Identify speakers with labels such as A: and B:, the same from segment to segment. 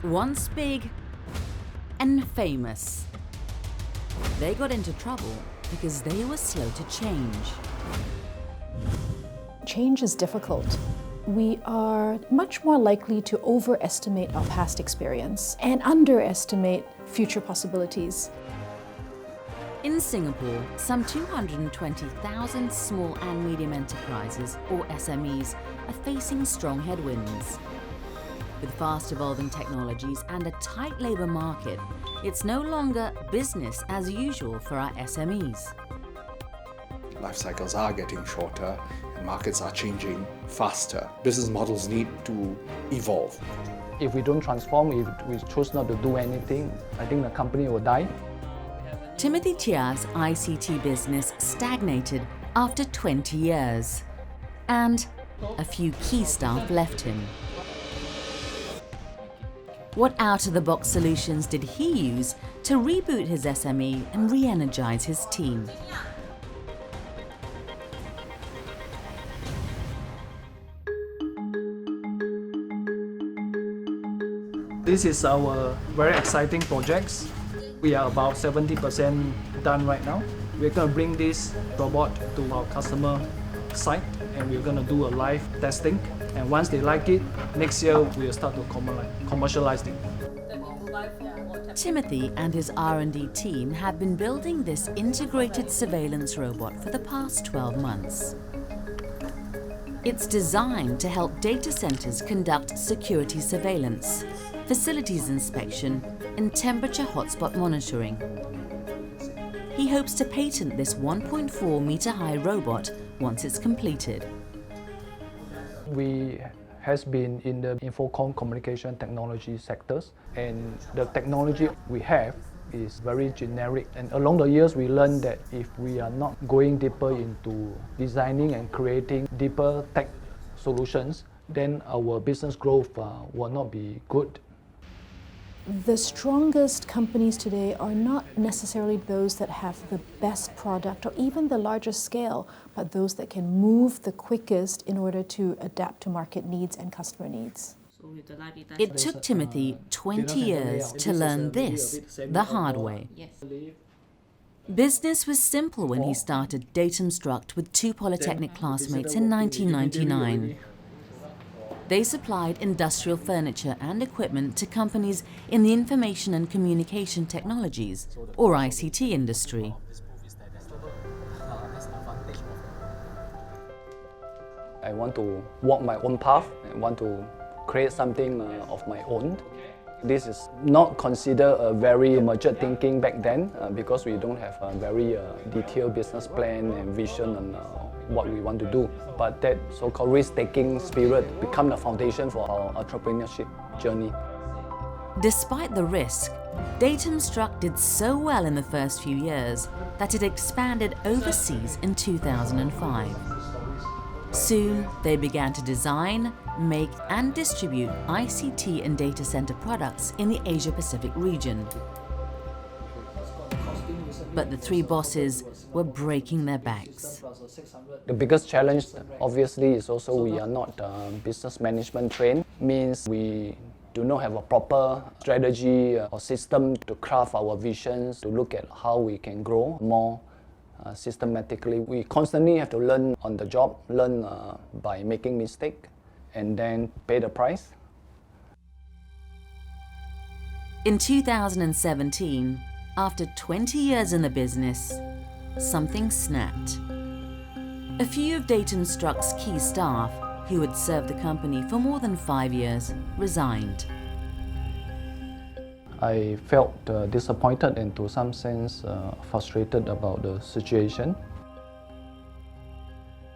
A: Once big and famous, they got into trouble because they were slow to change.
B: Change is difficult. We are much more likely to overestimate our past experience and underestimate future possibilities.
A: In Singapore, some 220,000 small and medium enterprises, or SMEs, are facing strong headwinds. With fast-evolving technologies and a tight labour market, it's no longer business as usual for our SMEs.
C: Life cycles are getting shorter and markets are changing faster. Business models need to evolve.
D: If we don't transform, if we choose not to do anything, I think the company will die.
A: Timothy Chia's ICT business stagnated after 20 years, and a few key staff left him. What out-of-the-box solutions did he use to reboot his SME and re-energize his team?
D: This is our very exciting projects. We are about 70% done right now. We're going to bring this robot to our customer site and we're going to do a live testing. And once they like it, next year we'll start to commercialize it.
A: Timothy and his R&D team have been building this integrated surveillance robot for the past 12 months. It's designed to help data centers conduct security surveillance, facilities inspection, and temperature hotspot monitoring. He hopes to patent this 1.4-meter-high robot once it's completed.
D: We has been in the infocom communication technology sectors, and the technology we have is very generic. And along the years, we learned that if we are not going deeper into designing and creating deeper tech solutions, then our business growth will not be good.
B: The strongest companies today are not necessarily those that have the best product or even the largest scale, but those that can move the quickest in order to adapt to market needs and customer needs.
A: It took Timothy 20 years to learn this the hard way. Business was simple when he started Datumstruct with two Polytechnic classmates in 1999. They supplied industrial furniture and equipment to companies in the information and communication technologies, or ICT industry.
D: I want to walk my own path and want to create something of my own. This is not considered a very mature thinking back then because we don't have a very detailed business plan and vision on what we want to do. But that so-called risk-taking spirit become the foundation for our entrepreneurship journey.
A: Despite the risk, Datumstruct did so well in the first few years that it expanded overseas in 2005. Soon, they began to design, make and distribute ICT and data center products in the Asia-Pacific region. But the three bosses were breaking their backs.
D: The biggest challenge, obviously, is also we are not business management trained. Means we do not have a proper strategy or system to craft our visions, to look at how we can grow more systematically. We constantly have to learn on the job, learn by making mistakes, and then pay the price.
A: In 2017, after 20 years in the business, something snapped. A few of Datumstruct's key staff, who had served the company for more than 5 years, resigned.
D: I felt disappointed and to some sense frustrated about the situation.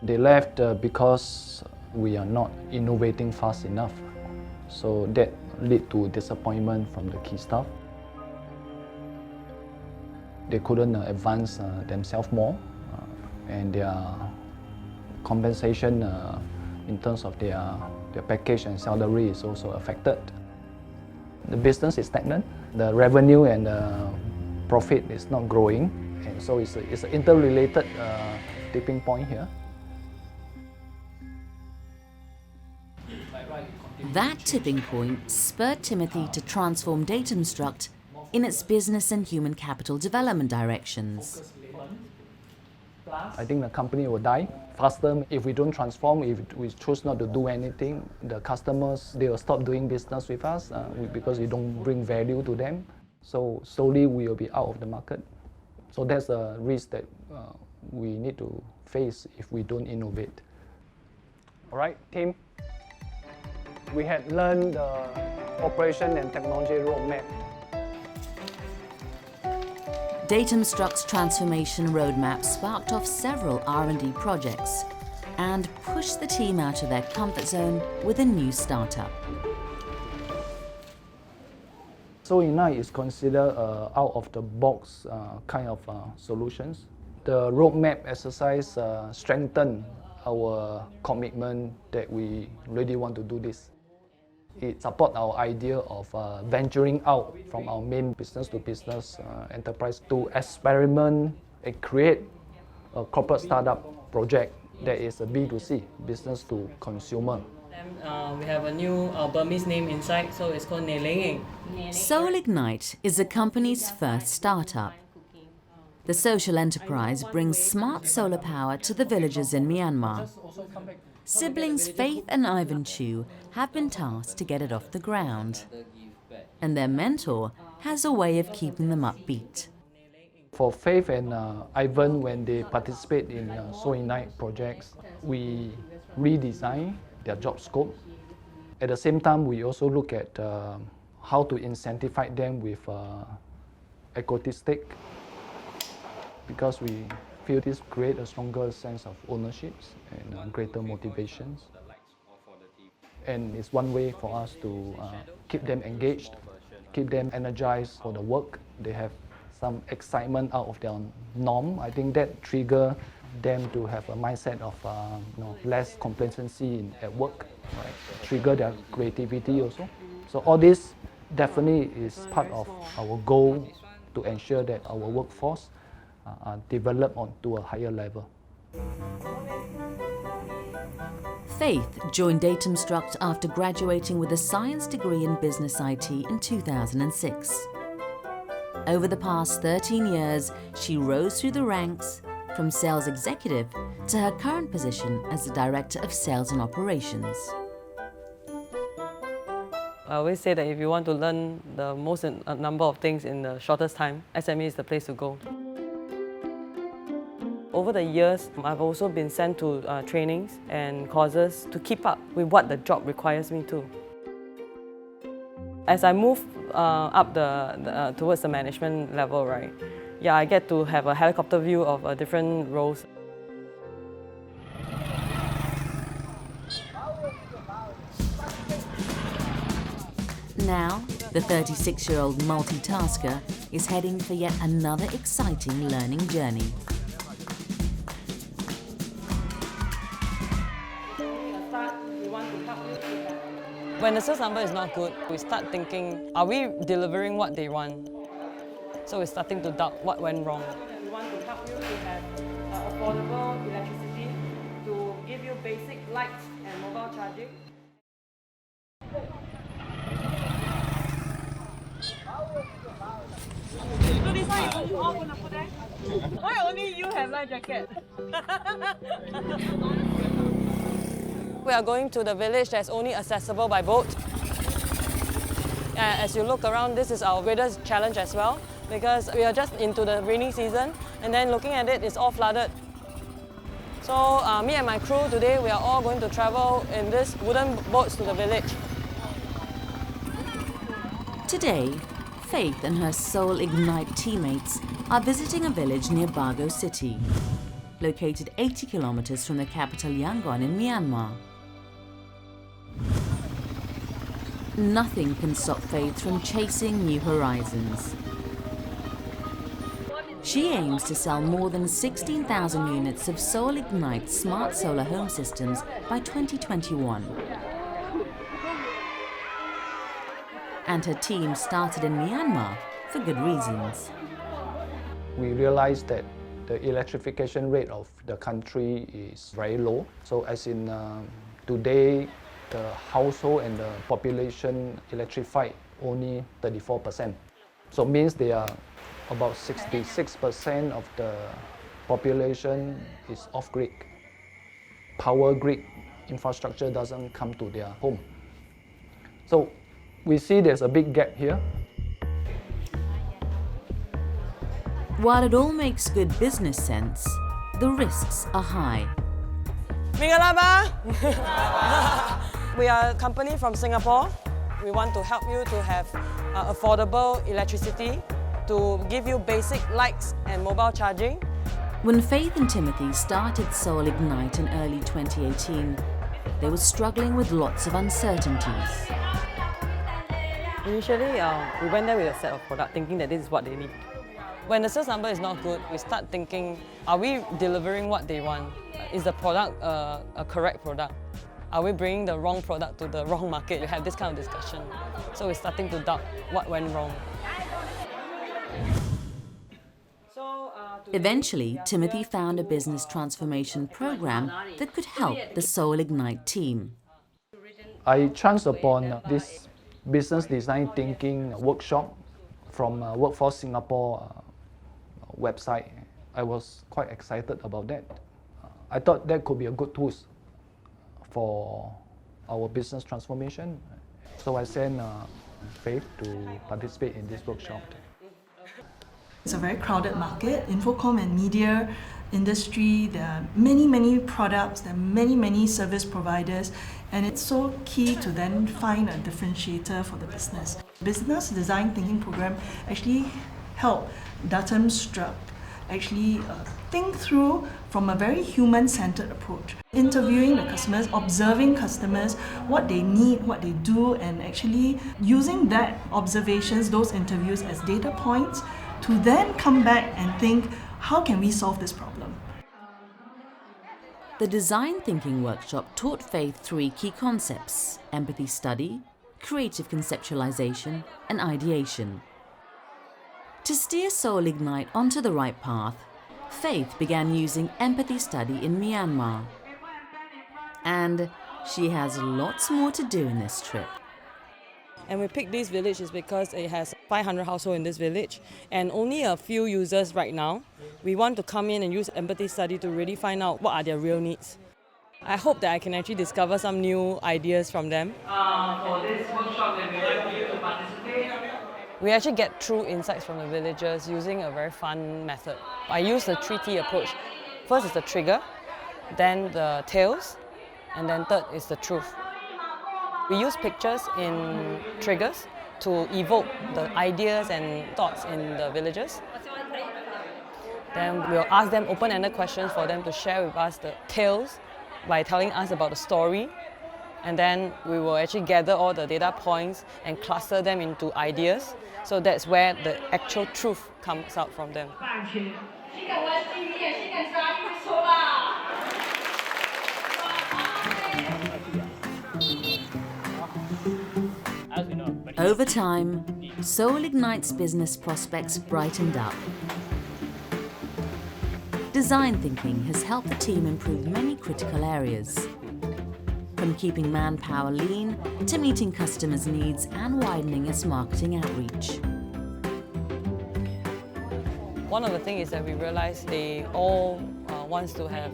D: They left because we are not innovating fast enough. So that led to disappointment from the key staff. They couldn't advance themselves more, and their compensation in terms of their package and salary is also affected. The business is stagnant. The revenue and the profit is not growing, and so it's an interrelated tipping point here.
A: That tipping point spurred Timothy to transform Datumstruct in its business and human capital development directions.
D: I think the company will die faster if we don't transform, if we choose not to do anything. The customers, they will stop doing business with us because we don't bring value to them. So slowly we will be out of the market. So that's a risk that we need to face if we don't innovate. All right, team. We had learned the operation and technology roadmap.
A: Datumstruct's transformation roadmap sparked off several R&D projects and pushed the team out of their comfort zone with a new startup.
D: So innovate is considered out-of-the-box kind of solutions. The roadmap exercise strengthened our commitment that we really want to do this. It supports our idea of venturing out from our main business-to-business enterprise to experiment and create a corporate startup project that is a B2C, business to consumer.
E: We have a new Burmese name inside, so it's called Neleng.
A: Soul Ignite is the company's first startup. The social enterprise brings smart solar power to the villages in Myanmar. Siblings Faith and Ivan Chu have been tasked to get it off the ground. And their mentor has a way of keeping them upbeat.
D: For Faith and Ivan, when they participate in Soul Ignite projects, we redesign their job scope. At the same time, we also look at how to incentivize them with equity stake, because we feel this creates a stronger sense of ownership and greater motivations. And it's one way for us to keep them engaged, keep them energized for the work. They have some excitement out of their norm. I think that triggers them to have a mindset of less complacency at work, right? Trigger their creativity also. So all this definitely is part of our goal to ensure that our workforce are developed onto a higher level.
A: Faith joined Datumstruct after graduating with a science degree in business IT in 2006. Over the past 13 years, she rose through the ranks from sales executive to her current position as the Director of Sales and Operations.
E: I always say that if you want to learn the most number of things in the shortest time, SME is the place to go. Over the years, I've also been sent to trainings and courses to keep up with what the job requires me to. As I move up towards the management level, right? Yeah, I get to have a helicopter view of different roles.
A: Now, the 36-year-old multitasker is heading for yet another exciting learning journey.
E: When the sales number is not good, we start thinking, are we delivering what they want? So we're starting to doubt what went wrong. We want to help you to have affordable electricity, to give you basic lights and mobile charging. So this one you all gonna put there? Why only you have life jacket? We are going to the village that's only accessible by boat. As you look around, this is our greatest challenge as well, because we are just into the rainy season, and then looking at it, it's all flooded. So me and my crew today, we are all going to travel in these wooden boats to the village.
A: Today, Faith and her Soul Ignite teammates are visiting a village near Bago City, located 80 kilometers from the capital Yangon in Myanmar. Nothing can stop Faith from chasing new horizons. She aims to sell more than 16,000 units of Soul Ignite smart solar home systems by 2021. And her team started in Myanmar for good reasons.
D: We realized that the electrification rate of the country is very low. So as in today, the household and the population electrified only 34%. So it means they are about 66% of the population is off-grid. Power grid infrastructure doesn't come to their home. So we see there's a big gap here.
A: While it all makes good business sense, the risks are high.
E: Mingalaba! We are a company from Singapore. We want to help you to have affordable electricity, to give you basic lights and mobile charging.
A: When Faith and Timothy started Soul Ignite in early 2018, they were struggling with lots of uncertainties.
E: Initially, we went there with a set of product thinking that this is what they need. When the sales number is not good, we start thinking, are we delivering what they want? Is the product a correct product? Are we bringing the wrong product to the wrong market? You have this kind of discussion. So we're starting to doubt what went wrong.
A: Eventually, Timothy found a business transformation program that could help the Soul Ignite team.
D: I chanced upon this business design thinking workshop from Workforce Singapore website. I was quite excited about that. I thought that could be a good tool for our business transformation. So I sent Faith to participate in this workshop.
F: It's a very crowded market. Infocom and media industry, there are many products, there are many service providers, and it's so key to then find a differentiator for the business. Business design thinking program actually help Datumstruct actually think through from a very human-centered approach. Interviewing the customers, observing customers, what they need, what they do, and actually using that observations, those interviews as data points to then come back and think, how can we solve this problem?
A: The design thinking workshop taught Faith 3 key concepts: empathy study, creative conceptualization, and ideation. To steer Soul Ignite onto the right path, Faith began using empathy study in Myanmar. And she has lots more to do in this trip.
E: And we picked this village is because it has 500 households in this village and only a few users right now. We want to come in and use empathy study to really find out what are their real needs. I hope that I can actually discover some new ideas from them. For this workshop that we like you to participate. We actually get true insights from the villagers using a very fun method. I use the 3T approach. First is the trigger, then the tails, and then third is the truth. We use pictures in triggers to evoke the ideas and thoughts in the villagers. Then we'll ask them open-ended questions for them to share with us the tales by telling us about the story. And then we will actually gather all the data points and cluster them into ideas. So that's where the actual truth comes out from them.
A: Over time, Soul Ignite's business prospects brightened up. Design thinking has helped the team improve many critical areas, from keeping manpower lean to meeting customers' needs and widening its marketing outreach.
E: One of the things is that we realized they all want to have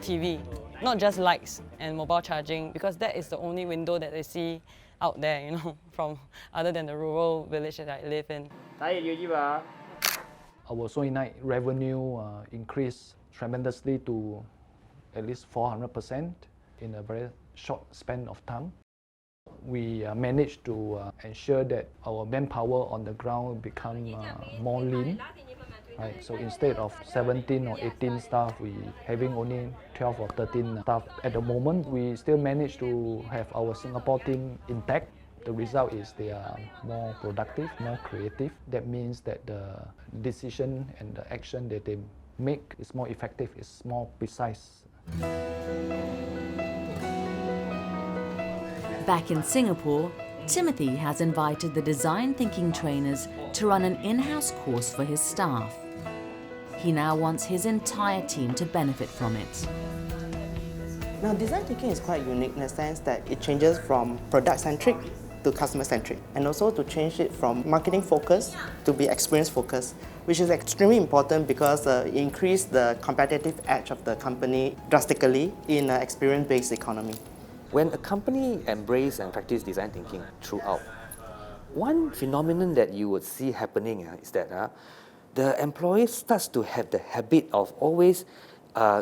E: TV, not just lights and mobile charging, because that is the only window that they see out there, you know, from other than the rural village that I live in.
D: Our Soul Ignite revenue increased tremendously to at least 400% in a very short span of time. We managed to ensure that our manpower on the ground become more lean. Right? So instead of 17 or 18 staff, we having only 12 or 13 staff. At the moment, we still manage to have our Singapore team intact. The result is they are more productive, more creative. That means that the decision and the action that they make is more effective, is more precise.
A: Back in Singapore, Timothy has invited the design thinking trainers to run an in-house course for his staff. He now wants his entire team to benefit from it.
G: Now, design thinking is quite unique in the sense that it changes from product-centric to customer-centric, and also to change it from marketing-focused to be experience-focused, which is extremely important because it increases the competitive edge of the company drastically in an experience-based economy.
H: When a company embraces and practices design thinking throughout, one phenomenon that you would see happening is that the employee starts to have the habit of always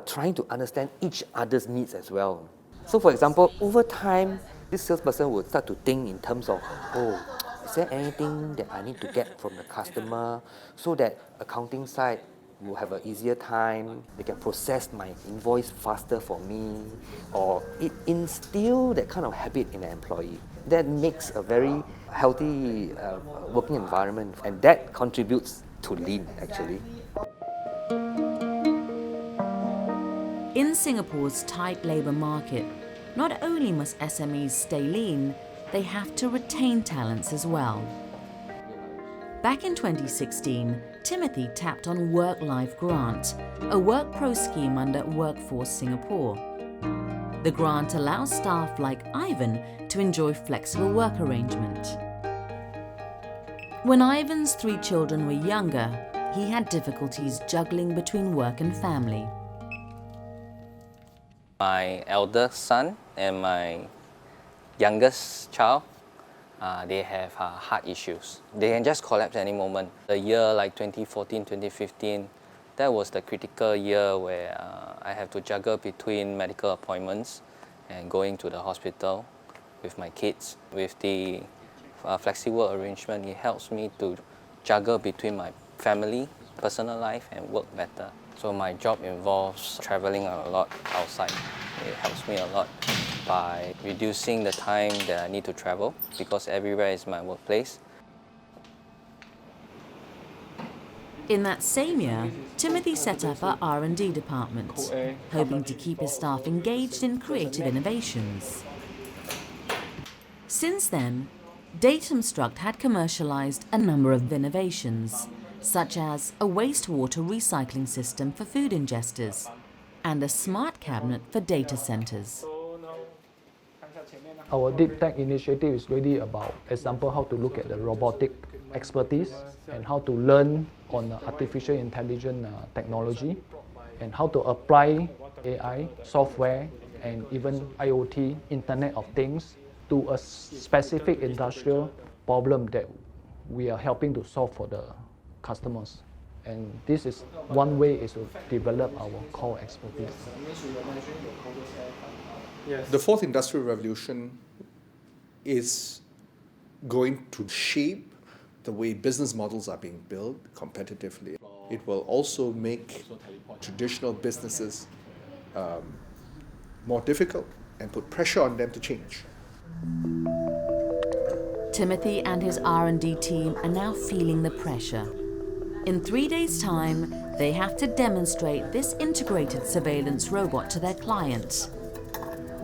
H: trying to understand each other's needs as well. So for example, over time, this salesperson would start to think in terms of, oh, is there anything that I need to get from the customer so that accounting side will have an easier time, they can process my invoice faster for me, or it instills that kind of habit in the employee. That makes a very healthy working environment, and that contributes to lean actually.
A: In Singapore's tight labour market, not only must SMEs stay lean, they have to retain talents as well. Back in 2016, Timothy tapped on Work-Life Grant, a work pro scheme under Workforce Singapore. The grant allows staff like Ivan to enjoy flexible work arrangement. When Ivan's 3 children were younger, he had difficulties juggling between work and family.
I: My eldest son and my youngest child, they have heart issues. They can just collapse any moment. The year like 2014, 2015, that was the critical year where I have to juggle between medical appointments and going to the hospital with my kids. With the flexible arrangement, it helps me to juggle between my family, personal life and work better. So my job involves traveling a lot outside. It helps me a lot by reducing the time that I need to travel because everywhere is my workplace.
A: In that same year, Timothy set up a R&D department, hoping to keep his staff engaged in creative innovations. Since then, Datumstruct had commercialized a number of innovations, such as a wastewater recycling system for food ingesters and a smart cabinet for data centers.
D: Our deep tech initiative is really about, example, how to look at the robotic expertise and how to learn on artificial intelligence technology and how to apply AI, software, and even IoT, Internet of Things, to a specific industrial problem that we are helping to solve for the customers. And this is one way is to develop our core expertise.
C: The fourth industrial revolution is going to shape the way business models are being built competitively. It will also make traditional businesses more difficult and put pressure on them to change.
A: Timothy and his R&D team are now feeling the pressure. In 3 days' time, they have to demonstrate this integrated surveillance robot to their client.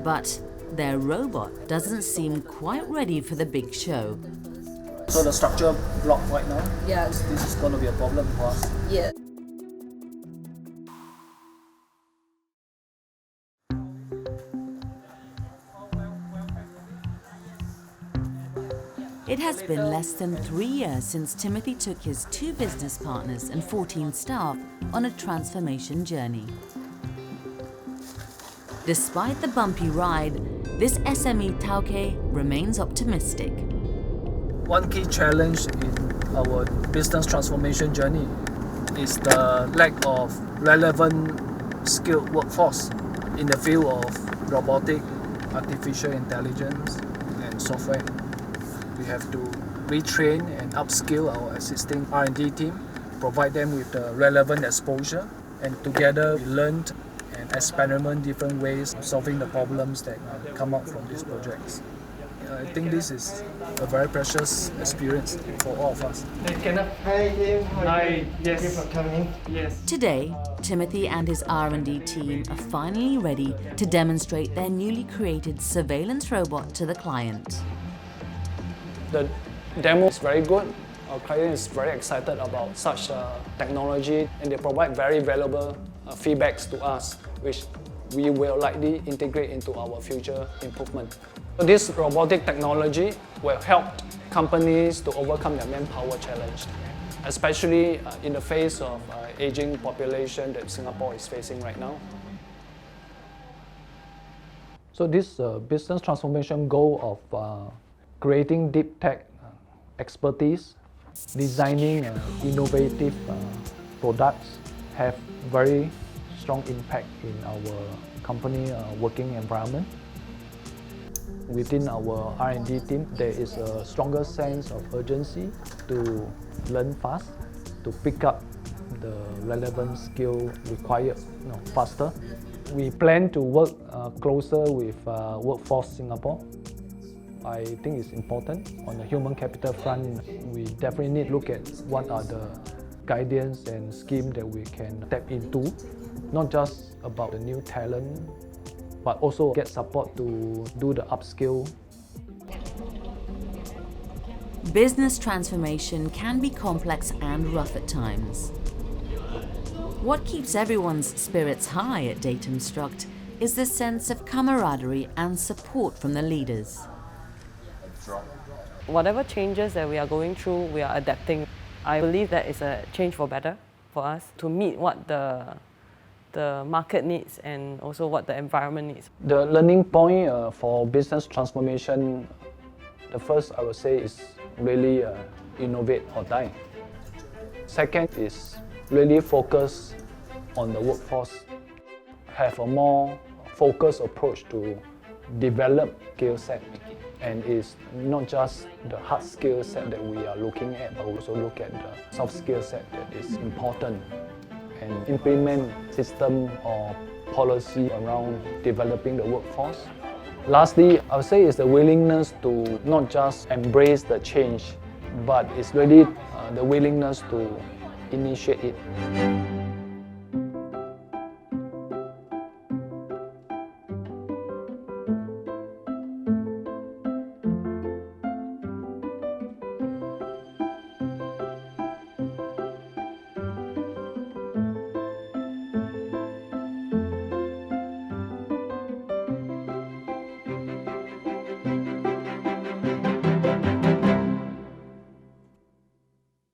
A: But their robot doesn't seem quite ready for the big show.
J: So the structure blocked right now? Yeah. This is going to be a problem for us. Yeah.
A: It has been less than 3 years since Timothy took his 2 business partners and 14 staff on a transformation journey. Despite the bumpy ride, this SME Tauke remains optimistic.
J: One key challenge in our business transformation journey is the lack of relevant skilled workforce in the field of robotic, artificial intelligence, and software. We have to retrain and upskill our existing R&D team, provide them with the relevant exposure, and together we learned and experiment different ways of solving the problems that come up from these projects. I think this is a very precious experience for all of us.
K: Hi, yes. Thank you for coming. Yes.
A: Today, Timothy and his R&D team are finally ready to demonstrate their newly created surveillance robot to the client.
D: The demo is very good. Our client is very excited about such technology and they provide very valuable feedbacks to us, which we will likely integrate into our future improvement. So this robotic technology will help companies to overcome their manpower challenge, especially in the face of aging population that Singapore is facing right now. So this business transformation goal of creating deep tech expertise, designing innovative products have very strong impact in our company working environment. Within our R&D team, there is a stronger sense of urgency to learn fast, to pick up the relevant skill required faster. We plan to work closer with Workforce Singapore. I think it's important. On the human capital front, we definitely need to look at what are the guidance and scheme that we can tap into, not just about the new talent, but also get support to do the upskill.
A: Business transformation can be complex and rough at times. What keeps everyone's spirits high at Datumstruct is the sense of camaraderie and support from the leaders.
E: Whatever changes that we are going through, we are adapting. I believe that it's a change for better for us to meet what the market needs and also what the environment needs.
D: The learning point for business transformation, the first I would say is really innovate or die. Second is really focus on the workforce, have a more focused approach to develop skill set, and it's not just the hard skill set that we are looking at, but also look at the soft skill set that is important, and implement system or policy around developing the workforce. Lastly, I would say is the willingness to not just embrace the change, but it's really the willingness to initiate it.